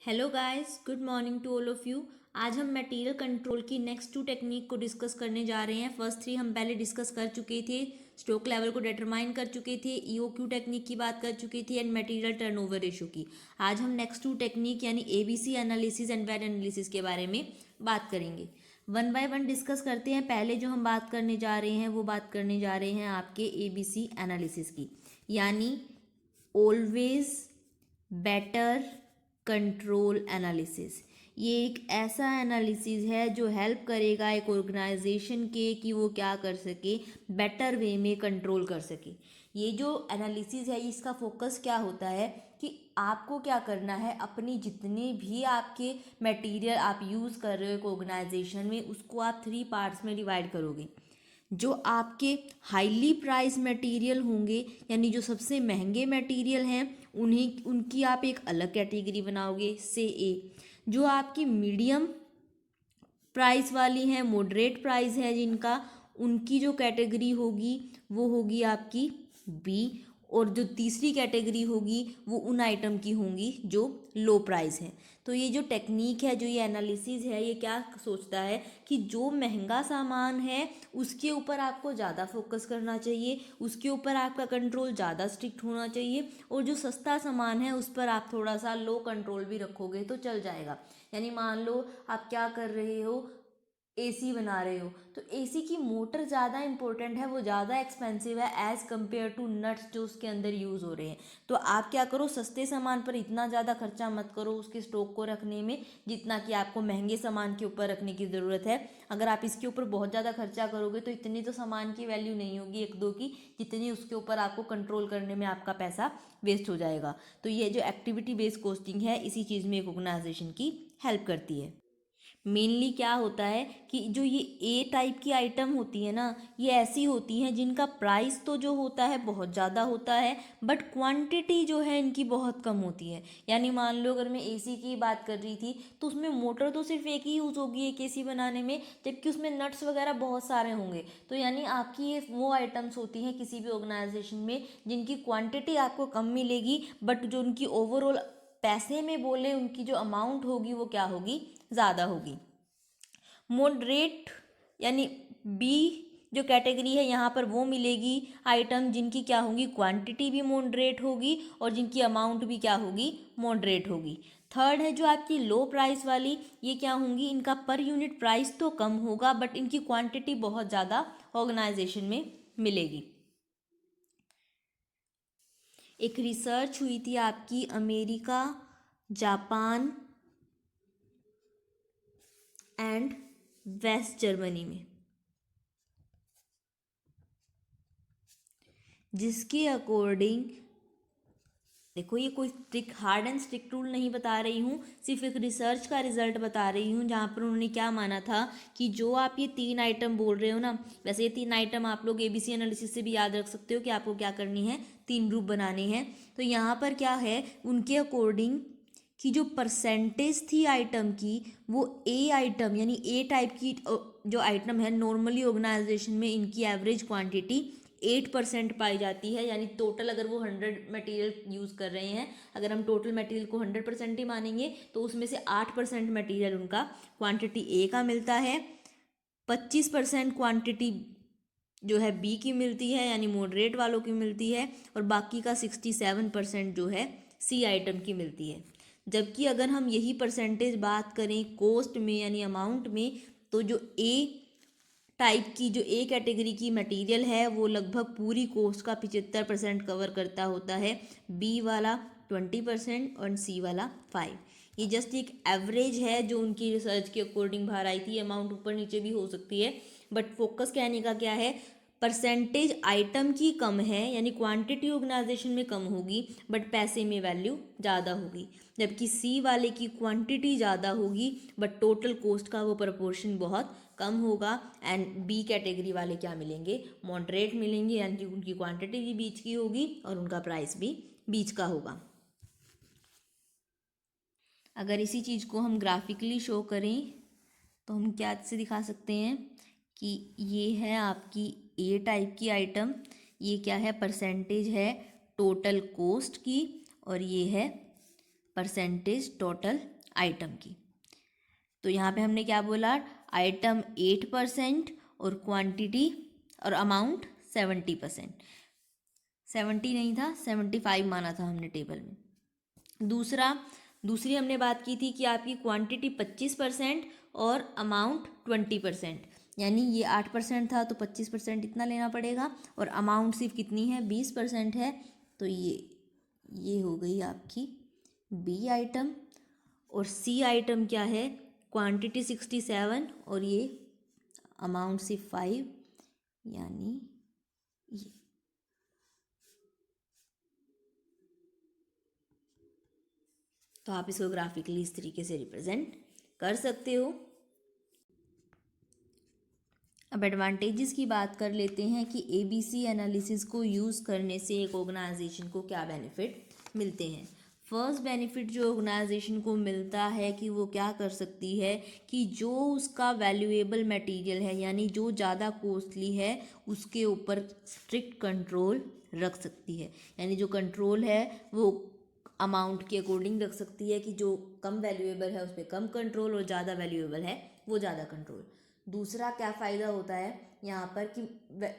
Hello guys, good morning to all of you. आज हम material control की next 2 technique को डिस्कस करने जा रहे हैं। फर्स्ट 3 हम पहले डिस्कस कर चुके थे, स्टॉक लेवल को डिटरमाइन कर चुके थे, ईओक्यू टेक्निक की बात कर चुके थे एंड मटेरियल टर्नओवर रेशो की। आज हम नेक्स्ट 2 टेक्निक यानी ABC analysis and VED analysis के बारे में बात करेंगे। वन बाय वन डिस्कस करते हैं। पहले जो हम बात करने जा रहे हैं वो बात करने जा रहे हैं आपके एबीसी एनालिसिस की, यानी ऑलवेज बेटर कंट्रोल एनालिसिस। ये एक ऐसा एनालिसिस है जो हेल्प करेगा एक ऑर्गेनाइजेशन के कि वो क्या कर सके, बेटर वे में कंट्रोल कर सके। ये जो एनालिसिस है इसका फोकस क्या होता है कि आपको क्या करना है, अपनी जितने भी आपके मटेरियल आप यूज़ कर रहे हो एक ऑर्गेनाइजेशन में, उसको आप 3 पार्ट्स में डिवाइड करोगे। जो आपके हाईली प्राइस मटेरियल होंगे, यानी जो सबसे महंगे मटेरियल हैं, उनकी आप एक अलग कैटेगरी बनाओगे से ए। जो आपकी मीडियम प्राइस वाली हैं, मॉडरेट प्राइस है जिनका, उनकी जो कैटेगरी होगी वो होगी आपकी बी। और जो तीसरी कैटेगरी होगी वो उन आइटम की होंगी जो लो प्राइस हैं। तो ये जो टेक्निक है, जो ये एनालिसिस है, ये क्या सोचता है कि जो महंगा सामान है उसके ऊपर आपको ज़्यादा फोकस करना चाहिए, उसके ऊपर आपका कंट्रोल ज़्यादा स्ट्रिक्ट होना चाहिए, और जो सस्ता सामान है उस पर आप थोड़ा सा लो कंट्रोल भी रखोगे तो चल जाएगा। यानी मान लो आप क्या कर रहे हो, एसी बना रहे हो, तो एसी की मोटर ज़्यादा इंपॉर्टेंट है, वो ज़्यादा एक्सपेंसिव है एज़ कम्पेयर टू नट्स जो उसके अंदर यूज़ हो रहे हैं। तो आप क्या करो, सस्ते सामान पर इतना ज़्यादा खर्चा मत करो उसके स्टॉक को रखने में, जितना कि आपको महंगे सामान के ऊपर रखने की ज़रूरत है। अगर आप इसके ऊपर बहुत ज़्यादा खर्चा करोगे तो इतनी तो सामान की वैल्यू नहीं होगी एक दो की, जितनी उसके ऊपर आपको कंट्रोल करने में आपका पैसा वेस्ट हो जाएगा। तो ये जो एक्टिविटी बेस्ड कॉस्टिंग है, इसी चीज़ में एक ऑर्गेनाइजेशन की हेल्प करती है। मेनली क्या होता है कि जो ये ए टाइप की आइटम होती है ना, ये ऐसी होती हैं जिनका प्राइस तो जो होता है बहुत ज़्यादा होता है, बट क्वांटिटी जो है इनकी बहुत कम होती है। यानी मान लो अगर मैं एसी की बात कर रही थी तो उसमें मोटर तो सिर्फ एक ही यूज़ होगी एक एसी बनाने में, जबकि उसमें नट्स वगैरह बहुत सारे होंगे। तो यानी आपकी ये वो आइटम्स होती हैं किसी भी ऑर्गेनाइजेशन में जिनकी क्वांटिटी आपको कम मिलेगी, बट जो उनकी ओवरऑल पैसे में बोले उनकी जो अमाउंट होगी वो क्या होगी, ज़्यादा होगी। मॉडरेट यानी बी जो कैटेगरी है यहाँ पर वो मिलेगी आइटम जिनकी क्या होगी, क्वांटिटी भी मॉडरेट होगी और जिनकी अमाउंट भी क्या होगी, मॉडरेट होगी। थर्ड है जो आपकी लो प्राइस वाली, ये क्या होंगी, इनका पर यूनिट प्राइस तो कम होगा बट इनकी क्वांटिटी बहुत ज़्यादा ऑर्गेनाइजेशन में मिलेगी। एक रिसर्च हुई थी आपकी America, Japan and West Germany में, जिसके अकॉर्डिंग, देखो ये कोई strict hard and strict rule नहीं बता रही हूँ, सिर्फ एक रिसर्च का रिजल्ट बता रही हूँ जहाँ पर उन्होंने क्या माना था कि जो आप ये 3 आइटम बोल रहे हो ना, वैसे ये 3 आइटम आप लोग एबीसी एनालिसिस से भी याद रख सकते हो कि आपको क्या करनी है, 3 ग्रुप बनाने हैं। तो यहाँ पर क्या है उनके अकॉर्डिंग कि जो परसेंटेज थी आइटम की, वो ए आइटम यानी ए टाइप की जो आइटम है, नॉर्मली ऑर्गेनाइजेशन में इनकी एवरेज क्वांटिटी 8% पाई जाती है। यानी टोटल अगर वो 100 मटेरियल यूज़ कर रहे हैं, अगर हम टोटल मटेरियल को 100% ही मानेंगे तो उसमें से 8% मटेरियल उनका क्वांटिटी ए का मिलता है, 25% क्वांटिटी जो है बी की मिलती है यानी मॉडरेट वालों की मिलती है, और बाकी का 67% जो है सी आइटम की मिलती है। जबकि अगर हम यही परसेंटेज बात करें कॉस्ट में यानी अमाउंट में, तो जो ए टाइप की जो ए कैटेगरी की मटेरियल है वो लगभग पूरी कॉस्ट का 75% कवर करता होता है, बी वाला 20% और सी वाला 5। ये जस्ट एक एवरेज है जो उनकी रिसर्च के अकॉर्डिंग बाहर आई थी। अमाउंट ऊपर नीचे भी हो सकती है, बट फोकस कहने का क्या है, परसेंटेज आइटम की कम है यानी क्वांटिटी ऑर्गेनाइजेशन में कम होगी बट पैसे में वैल्यू ज़्यादा होगी। जबकि सी वाले की क्वांटिटी ज़्यादा होगी बट टोटल कॉस्ट का वो प्रपोर्शन बहुत कम होगा। एंड बी कैटेगरी वाले क्या मिलेंगे, मॉडरेट मिलेंगे, यानी उनकी क्वांटिटी भी बीच की होगी और उनका प्राइस भी बीच का होगा। अगर इसी चीज़ को हम ग्राफिकली शो करें तो हम क्या से दिखा सकते हैं कि ये है आपकी ए टाइप की आइटम, ये क्या है, परसेंटेज है टोटल कॉस्ट की, और ये है परसेंटेज टोटल आइटम की। तो यहाँ पे हमने क्या बोला, आइटम 8% और क्वांटिटी और अमाउंट 70%, 70 नहीं था 75 माना था हमने टेबल में। दूसरी हमने बात की थी कि आपकी क्वांटिटी 25% और अमाउंट 20%, यानी ये 8% था तो 25% इतना लेना पड़ेगा, और अमाउंट सिर्फ कितनी है 20% है, तो ये हो गई आपकी बी आइटम। और सी आइटम क्या है, क्वांटिटी 67 और ये अमाउंट सिर्फ 5, यानी ये। तो आप इसको ग्राफिकली इस तरीके से रिप्रेजेंट कर सकते हो। अब एडवांटेजेस की बात कर लेते हैं कि ABC एनालिसिस को यूज़ करने से एक ऑर्गेनाइजेशन को क्या बेनिफिट मिलते हैं। फर्स्ट बेनिफिट जो ऑर्गेनाइजेशन को मिलता है कि वो क्या कर सकती है कि जो उसका वैल्यूएबल मटेरियल है, यानी जो ज़्यादा कॉस्टली है, उसके ऊपर स्ट्रिक्ट कंट्रोल रख सकती है। यानी जो कंट्रोल है वो अमाउंट के अकॉर्डिंग रख सकती है कि जो कम वैल्यूएबल है उस पर कम कंट्रोल और ज़्यादा वैल्यूएबल है वो ज़्यादा कंट्रोल। दूसरा क्या फ़ायदा होता है यहाँ पर कि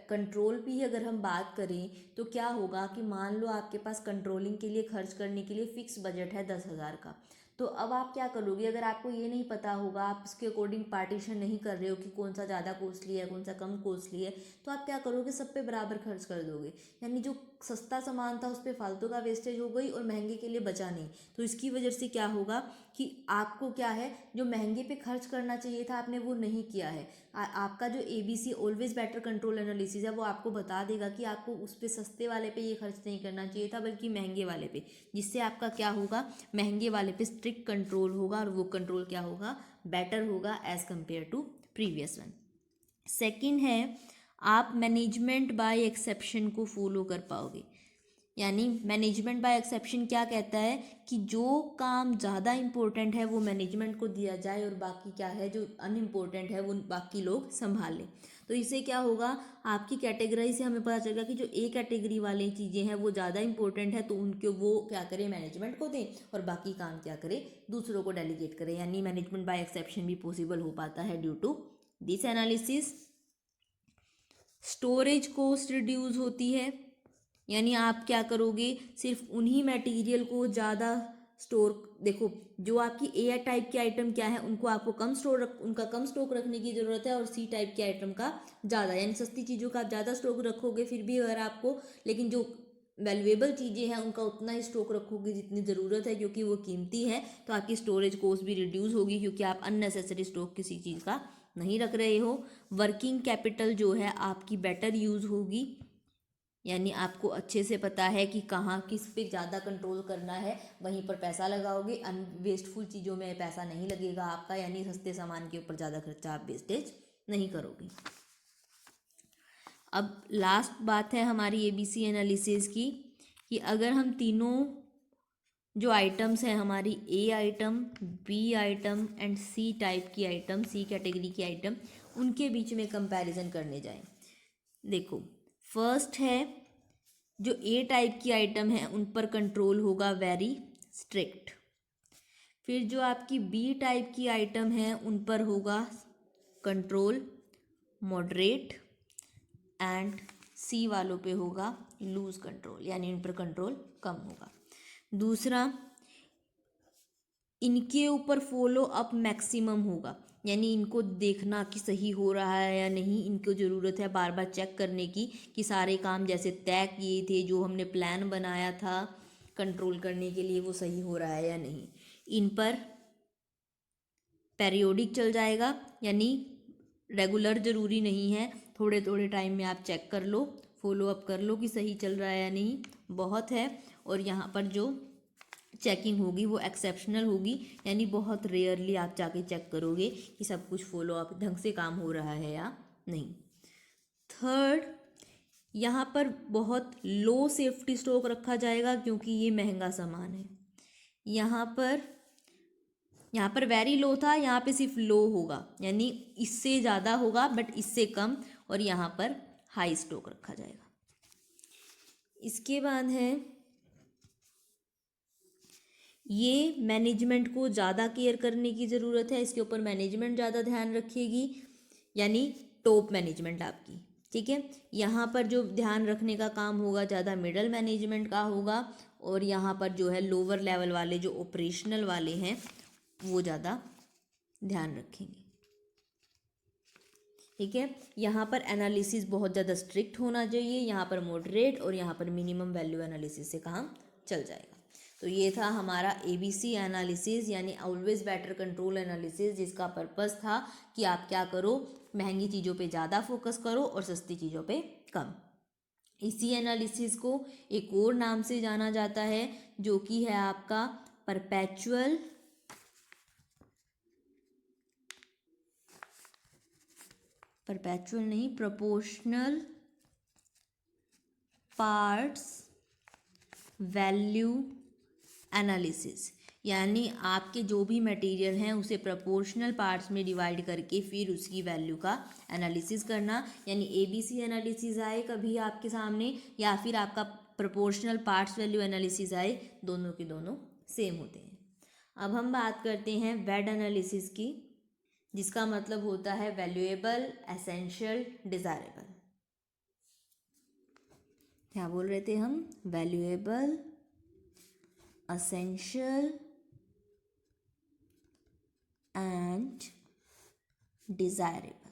कंट्रोल भी अगर हम बात करें तो क्या होगा कि मान लो आपके पास कंट्रोलिंग के लिए खर्च करने के लिए फ़िक्स बजट है 10,000 का, तो अब आप क्या करोगे, अगर आपको ये नहीं पता होगा, आप इसके अकॉर्डिंग पार्टीशन नहीं कर रहे हो कि कौन सा ज़्यादा कॉस्टली है कौन सा कम कॉस्टली है, तो आप क्या करोगे, सब पे बराबर खर्च कर दोगे। यानी जो सस्ता सामान था उस पर फालतू का वेस्टेज हो गई और महंगे के लिए बचा नहीं। तो इसकी वजह से क्या होगा कि आपको क्या है, जो महंगे पे खर्च करना चाहिए था आपने वो नहीं किया है। आपका जो ABC always better control analysis है वो आपको बता देगा कि आपको उस पे सस्ते वाले पे ये खर्च नहीं करना चाहिए था बल्कि महंगे वाले पे, जिससे आपका क्या होगा, महंगे वाले पे स्ट्रिक्ट कंट्रोल होगा और वो कंट्रोल क्या होगा, बेटर होगा as compare to previous one. Second है, आप मैनेजमेंट बाय एक्सेप्शन को फॉलो कर पाओगे। यानी मैनेजमेंट बाय एक्सेप्शन क्या कहता है कि जो काम ज़्यादा इम्पोर्टेंट है वो मैनेजमेंट को दिया जाए और बाकी क्या है जो अनइम्पोर्टेंट है वो बाकी लोग संभाल लें। तो इससे क्या होगा, आपकी कैटेगरी से हमें पता चलेगा कि जो ए कैटेगरी वाली चीज़ें हैं वो ज़्यादा इंपॉर्टेंट है तो उनके वो क्या करें, मैनेजमेंट को दें, और बाकी काम क्या करें, दूसरों को डेलीगेट करें। यानी मैनेजमेंट बाय एक्सेप्शन भी पॉसिबल हो पाता है due to this analysis. Storage cost reduce होती है, यानी आप क्या करोगे, सिर्फ उन्हीं मटेरियल को ज़्यादा स्टोर, देखो जो आपकी ए टाइप के आइटम क्या है उनको आपको उनका कम स्टॉक रखने की ज़रूरत है, और सी टाइप के आइटम का ज़्यादा, यानी सस्ती चीज़ों का आप ज़्यादा स्टॉक रखोगे फिर भी अगर आपको, लेकिन जो वैल्यूएबल चीज़ें हैं उनका उतना ही स्टॉक रखोगे जितनी ज़रूरत है क्योंकि वो कीमती है, तो आपकी स्टोरेज कॉस्ट भी रिड्यूस होगी क्योंकि आप अननेसेसरी स्टॉक किसी चीज़ का नहीं रख रहे हो। वर्किंग कैपिटल जो है आपकी बेटर यूज़ होगी, यानी आपको अच्छे से पता है कि कहाँ किस पे ज़्यादा कंट्रोल करना है, वहीं पर पैसा लगाओगे, वेस्टफुल चीज़ों में पैसा नहीं लगेगा आपका, यानी सस्ते सामान के ऊपर ज़्यादा खर्चा आप वेस्टेज नहीं करोगे। अब लास्ट बात है हमारी ABC एनालिसिस की कि अगर हम तीनों जो आइटम्स हैं हमारी A item, B item and C type की आइटम, सी कैटेगरी की आइटम, उनके बीच में कंपैरिजन करने जाएं। देखो फर्स्ट है जो ए टाइप की आइटम है उन पर कंट्रोल होगा वेरी स्ट्रिक्ट। फिर जो आपकी बी टाइप की आइटम है उन पर होगा कंट्रोल मॉडरेट, एंड सी वालों पे होगा लूज कंट्रोल, यानी इन पर कंट्रोल कम होगा। दूसरा, इनके ऊपर फॉलो अप मैक्सिमम होगा, यानी इनको देखना कि सही हो रहा है या नहीं, इनको ज़रूरत है बार बार चेक करने की कि सारे काम जैसे तय किए थे, जो हमने प्लान बनाया था कंट्रोल करने के लिए, वो सही हो रहा है या नहीं। इन पर पेरियोडिक चल जाएगा, यानी रेगुलर ज़रूरी नहीं है, थोड़े थोड़े टाइम में आप चेक कर लो, फॉलो अप कर लो कि सही चल रहा है या नहीं, बहुत है। और यहाँ पर जो चेकिंग होगी वो एक्सेप्शनल होगी, यानी बहुत रेयरली आप जाके चेक करोगे कि सब कुछ फॉलो अप ढंग से काम हो रहा है या नहीं। थर्ड, यहाँ पर बहुत लो सेफ्टी स्टॉक रखा जाएगा क्योंकि ये महंगा सामान है। यहाँ पर वेरी लो था, यहाँ पे सिर्फ लो होगा, यानी इससे ज़्यादा होगा बट इससे कम, और यहाँ पर हाई स्टॉक रखा जाएगा। इसके बाद है ये मैनेजमेंट को ज़्यादा केयर करने की ज़रूरत है, इसके ऊपर मैनेजमेंट ज़्यादा ध्यान रखेगी, यानी टॉप मैनेजमेंट आपकी, ठीक है। यहाँ पर जो ध्यान रखने का काम होगा ज़्यादा मिडल मैनेजमेंट का होगा, और यहाँ पर जो है लोअर लेवल वाले जो ऑपरेशनल वाले हैं वो ज़्यादा ध्यान रखेंगे, ठीक है। यहाँ पर एनालिसिस बहुत ज़्यादा स्ट्रिक्ट होना चाहिए, यहाँ पर मॉडरेट, और यहाँ पर मिनिमम वैल्यू एनालिसिस से काम चल जाएगा। तो ये था हमारा ABC एनालिसिस, यानी ऑलवेज बेटर कंट्रोल एनालिसिस, जिसका पर्पस था कि आप क्या करो, महंगी चीज़ों पे ज़्यादा फोकस करो और सस्ती चीज़ों पे कम। इसी एनालिसिस को एक और नाम से जाना जाता है, जो कि है आपका परपेचुअल नहीं, प्रोपोर्शनल पार्ट्स वैल्यू एनालिसिस। यानी आपके जो भी मटेरियल हैं उसे प्रोपोर्शनल पार्ट्स में डिवाइड करके फिर उसकी वैल्यू का एनालिसिस करना, यानी ABC एनालिसिस आए कभी आपके सामने, या फिर आपका प्रोपोर्शनल पार्ट्स वैल्यू एनालिसिस आए, दोनों के दोनों सेम होते हैं। अब हम बात करते हैं वेड एनालिसिस की, जिसका मतलब होता है वैल्यूएबल, एसेंशियल, डिज़ायरेबल। क्या बोल रहे थे हम? Valuable, essential and desirable.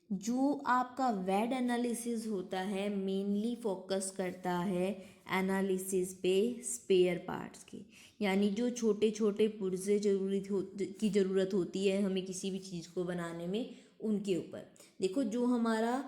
जो आपका वेड एनालिसिस होता है मेनली फोकस करता है एनालिसिस पे स्पेयर पार्ट्स की, यानी जो छोटे छोटे पुर्जे की ज़रूरत होती है हमें किसी भी चीज़ को बनाने में, उनके ऊपर। देखो, जो हमारा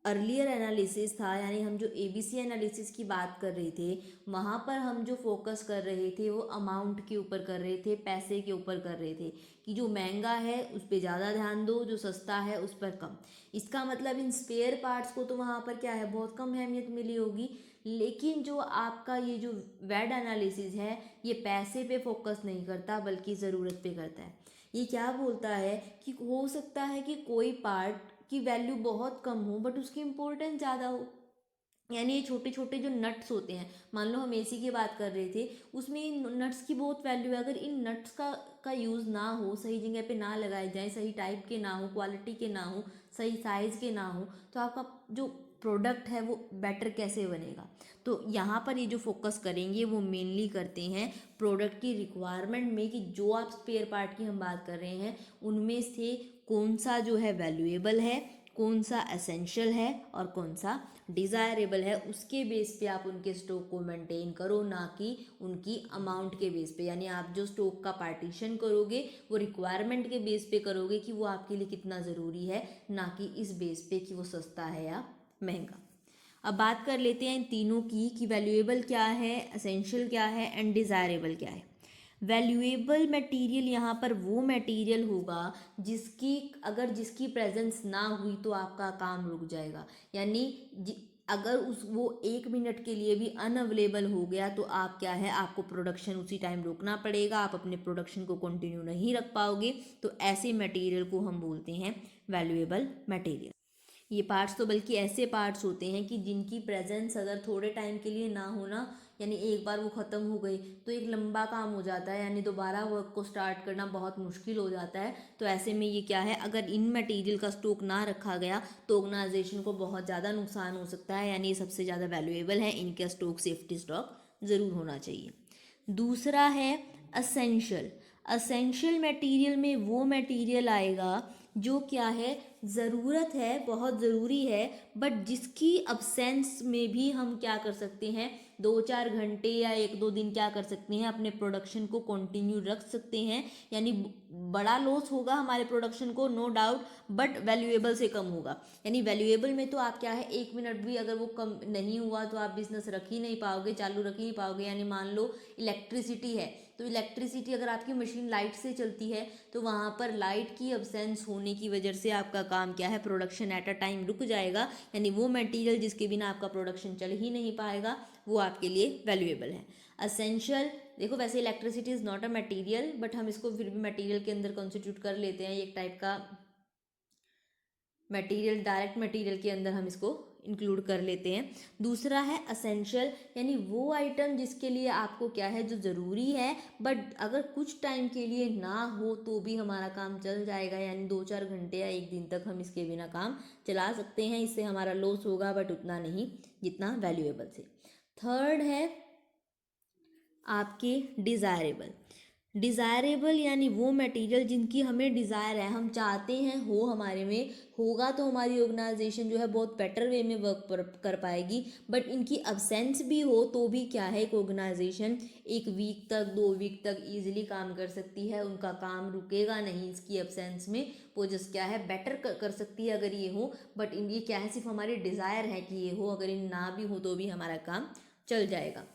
अर्लियर एनालिसिस था, यानी हम जो ABC एनालिसिस की बात कर रहे थे, वहाँ पर हम जो फोकस कर रहे थे वो अमाउंट के ऊपर कर रहे थे, पैसे के ऊपर कर रहे थे, कि जो महंगा है उस पर ज़्यादा ध्यान दो, जो सस्ता है उस पर कम। इसका मतलब इन स्पेयर पार्ट्स को तो वहाँ पर क्या है, बहुत कम अहमियत मिली होगी। लेकिन जो आपका ये जो वेड एनालिसिस है, ये पैसे पे फोकस नहीं करता बल्कि ज़रूरत पे करता है। ये क्या बोलता है कि हो सकता है कि कोई पार्ट की वैल्यू बहुत कम हो बट उसकी इम्पोर्टेंस ज़्यादा हो। यानी ये छोटे छोटे जो नट्स होते हैं, मान लो हम AC की बात कर रहे थे, उसमें इन नट्स की बहुत वैल्यू है। अगर इन नट्स का यूज़ ना हो, सही जगह पे ना लगाए जाए, सही टाइप के ना हो, क्वालिटी के ना हो, सही साइज़ के ना हो, तो आपका जो प्रोडक्ट है वो बेटर कैसे बनेगा। तो यहाँ पर ये जो फोकस करेंगे वो मेनली करते हैं प्रोडक्ट की रिक्वायरमेंट में, कि जो आप स्पेयर पार्ट की हम बात कर रहे हैं उनमें से कौन सा जो है वैल्यूएबल है, कौन सा एसेंशियल है और कौन सा डिज़ायरेबल है। उसके बेस पे आप उनके स्टॉक को मेंटेन करो, ना कि उनकी अमाउंट के बेस पे। यानी आप जो स्टॉक का पार्टीशन करोगे वो रिक्वायरमेंट के बेस पे करोगे कि वो आपके लिए कितना ज़रूरी है, ना कि इस बेस पे कि वो सस्ता है या महंगा। अब बात कर लेते हैं इन तीनों की, कि वैल्यूएबल क्या है, एसेंशियल क्या है एंड डिज़ायरेबल क्या है। वैल्यूएबल मटेरियल यहाँ पर वो मटेरियल होगा जिसकी प्रेजेंस ना हुई तो आपका काम रुक जाएगा। यानी अगर वो 1 मिनट के लिए भी अनअवेलेबल हो गया तो आप क्या है, आपको प्रोडक्शन उसी टाइम रोकना पड़ेगा, आप अपने प्रोडक्शन को कंटिन्यू नहीं रख पाओगे। तो ऐसे मटेरियल को हम बोलते हैं वैल्यूएबल मटेरियल। ये पार्ट्स तो बल्कि ऐसे पार्ट्स होते हैं कि जिनकी प्रेजेंस अगर थोड़े टाइम के लिए ना होना, यानी एक बार वो ख़त्म हो गई तो एक लंबा काम हो जाता है, यानी दोबारा वर्क को स्टार्ट करना बहुत मुश्किल हो जाता है। तो ऐसे में ये क्या है, अगर इन मटेरियल का स्टॉक ना रखा गया तो ऑर्गेनाइजेशन को बहुत ज़्यादा नुकसान हो सकता है। यानी ये सबसे ज़्यादा वैल्यूएबल है, इनका स्टॉक, सेफ्टी स्टॉक ज़रूर होना चाहिए। दूसरा है असेंशियल। असेंशियल मटेरियल में वो मटेरियल आएगा जो क्या है, ज़रूरत है, बहुत ज़रूरी है, बट जिसकी अब्सेंस में भी हम क्या कर सकते हैं, 2-4 घंटे या 1-2 दिन क्या कर सकते हैं, अपने प्रोडक्शन को कंटिन्यू रख सकते हैं। यानी बड़ा लॉस होगा हमारे प्रोडक्शन को, नो डाउट, बट वैल्यूएबल से कम होगा। यानी वैल्यूएबल में तो आप क्या है, 1 मिनट भी अगर वो कम नहीं हुआ तो आप बिजनेस रख ही नहीं पाओगे, चालू रख ही नहीं पाओगे। यानी मान लो इलेक्ट्रिसिटी है, तो इलेक्ट्रिसिटी अगर आपकी मशीन लाइट से चलती है तो वहाँ पर लाइट की अब्सेंस होने की वजह से आपका काम क्या है, प्रोडक्शन एट अ टाइम रुक जाएगा। यानी वो मटेरियल जिसके बिना आपका प्रोडक्शन चल ही नहीं पाएगा, वो आपके लिए वैल्यूएबल है। असेंशियल, देखो वैसे electricity is not a material, but हम इसको फिर भी मटेरियल के अंदर कॉन्स्टिट्यूट कर लेते हैं, एक टाइप का मटेरियल, डायरेक्ट मटेरियल के अंदर हम इसको इंक्लूड कर लेते हैं। दूसरा है असेंशियल, यानी वो आइटम जिसके लिए आपको क्या है जो ज़रूरी है, बट अगर कुछ टाइम के लिए ना हो तो भी हमारा काम चल जाएगा, यानी 2-4 घंटे या 1 दिन तक हम इसके बिना काम चला सकते हैं। इससे हमारा लॉस होगा बट उतना नहीं जितना वैल्यूएबल से। थर्ड है आपके डिज़ायरेबल यानी वो मटेरियल जिनकी हमें डिज़ायर है, हम चाहते हैं हो हमारे में, होगा तो हमारी ऑर्गेनाइजेशन जो है बहुत बेटर वे में वर्क कर पाएगी। बट इनकी अब्सेंस भी हो तो भी क्या है, एक ऑर्गेनाइजेशन 1 वीक तक 2 वीक तक ईजिली काम कर सकती है, उनका काम रुकेगा नहीं इसकी अब्सेंस में। वो जस्ट क्या है बेटर कर सकती है अगर ये हो, बट ये क्या है सिर्फ हमारी डिज़ायर है कि ये हो, अगर इन ना भी हो तो भी हमारा काम चल जाएगा।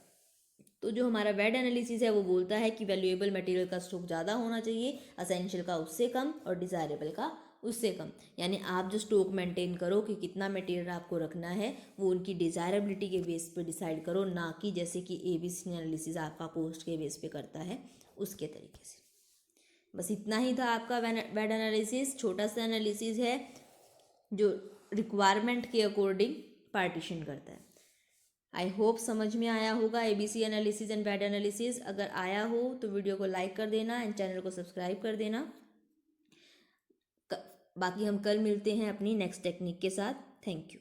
तो जो हमारा वेड एनालिसिस है वो बोलता है कि वैल्यूएबल मटेरियल का स्टॉक ज़्यादा होना चाहिए, असेंशियल का उससे कम और डिज़ायरेबल का उससे कम। यानी आप जो स्टॉक मेंटेन करो कि कितना मटेरियल आपको रखना है वो उनकी डिज़ायरेबिलिटी के बेस पे डिसाइड करो, ना कि जैसे कि ABC एनालिसिस आपका कॉस्ट के बेस पे करता है उसके तरीके से। बस इतना ही था आपका वेड एनालिसिस। छोटा सा एनालिसिस है जो रिक्वायरमेंट के अकॉर्डिंग पार्टीशन करता है। आई होप समझ में आया होगा ABC analysis and VED analysis. अगर आया हो तो वीडियो को लाइक कर देना एंड चैनल को सब्सक्राइब कर देना। बाकी हम कल मिलते हैं अपनी नेक्स्ट टेक्निक के साथ। Thank you.